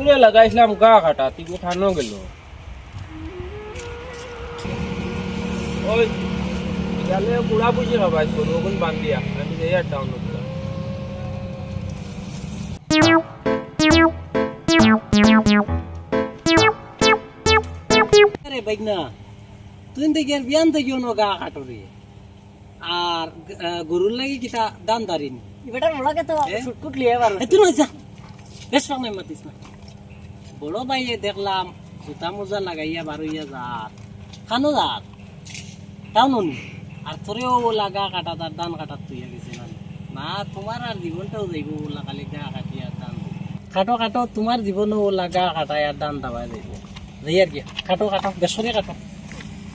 বেংলুরে লাগাইছিলাম গা কাটা তুই উঠানো গেল ওই গেলে বুড়া বুঝি খাবাইছ করবো কোন বান্দিয়া আমি যাই আর ডাউন করলাম আরে বাইকনা তুই দেখি আর বিয়ান থেকে গা কাটরে আর গরুর লাগি কিটা দান দারিন এবারে ওলাকে তো শুটকুট লিয়ে পারো তুই নয় যা বেশ ফাঁক মাতিস না বড় ভাইয়ে দেখলাম জুতা মোজা লাগাইয়া বারইয়া যার খানো যার তাও ননি আর তোরেও ওলা গা কাটা তার দান কাটার তুইয়া গেছে না তোমার আর জীবনটাও যাইব ওলা খালি গা কাটিয়া দান কাটো কাটো তোমার জীবনও ওলা গা কাটায় আর দান দাবাই যাইব যাই আর কি কাটো কাটো বেসরে কাটো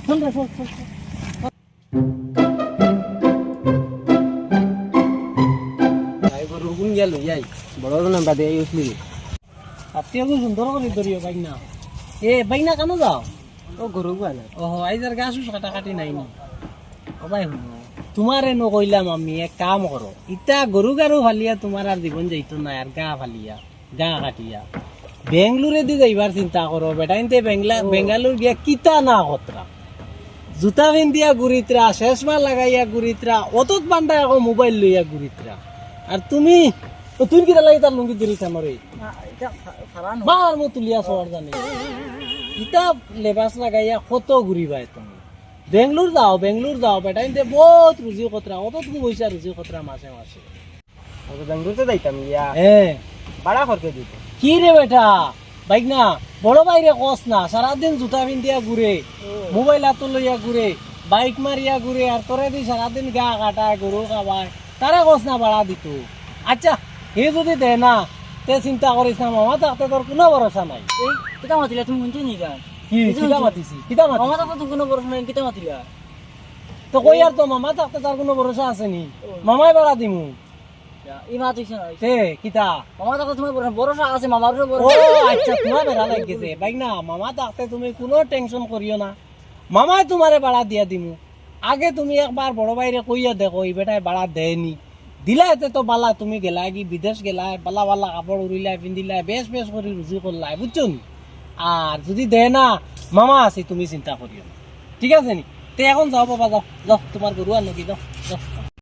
শোন রে শোন শোন রুগুন গেল যাই বড় না বাদে এই উঠলি আপনিও সুন্দর করে ধরিও বাইনা এ বাইনা কেন যাও ও গরু গালা ও আইজার গাছ কাটা কাটি নাই নি ও ভাই তোমারে ন কইলাম আমি এক কাম করো ইটা গরু গারু ফালিয়া তোমার আর জীবন যাইতো না আর গা ফালিয়া গা কাটিয়া বেঙ্গলুরে দি যাইবার চিন্তা করো বেটাইনতে বেঙ্গালুর গিয়া কিতা না কতরা জুতা পিন্ধিয়া গুরিত্রা শেষমা লাগাইয়া গুরিত্রা অতত বান্ডা আকৌ মোবাইল লইয়া গুরিত্রা আর তুমি তুই কিটা লাগি তার লুঙ্গি ধরিস আমার এটা খারাপ বার মো তুলিয়া সর জানি ইটা লেবাস লাগাইয়া কত ঘুরিবাই তুমি বেঙ্গলোর যাও বেটা ইনতে বহুত রুজি কতরা অত তুমি পয়সা রুজি কতরা মাসে মাসে বেঙ্গলুরতে যাইতাম ইয়া হ্যাঁ ভাড়া খরচ দিত কি রে বেটা বাইক না বড় বাইরে কস না সারাদিন জুতা পিন্ধিয়া ঘুরে মোবাইল হাত লইয়া ঘুরে বাইক মারিয়া ঘুরে আর তোরে দি সারাদিন গা কাটায় গরু খাবায় তারা কস না ভাড়া দিত আচ্ছা হে যদি দে না তে চিন্তা করিস না মামা থাকতে তোর কোনো ভরসা নাই এই কিতা মাতিলা তুমি শুনছো নি গান কি কিতা মাতিছি কিতা মাতি মামা তো কোনো বড় নাই কিতা মাতিলা তো কই আর তো মামা থাকতে তার কোনো ভরসা আছে নি মামাই ভাড়া দিমু ই মা তুইছ না তে কিতা মামা তো তোমার বড় আছে মামার বড় ও আচ্ছা তোমার বেড়া লাগিছে বাইক না মামা থাকতে তুমি কোনো টেনশন করিও না মামাই তোমারে ভাড়া দিয়া দিমু আগে তুমি একবার বড় বাইরে কইয়া দেখো এই বেটায় ভাড়া দেয়নি দিলা এতে তো বালা তুমি গেলা কি বিদেশ গেলা বালা বালা কাপড় উড়িলাই পিন্ধিলাই বেশ বেশ করে রুজি করলাই বুঝছো নি আর যদি দে না মামা আছে তুমি চিন্তা করিও না ঠিক আছে নি তে এখন যাও বাবা যাও যাও তোমার গরু আর নাকি যাও যাও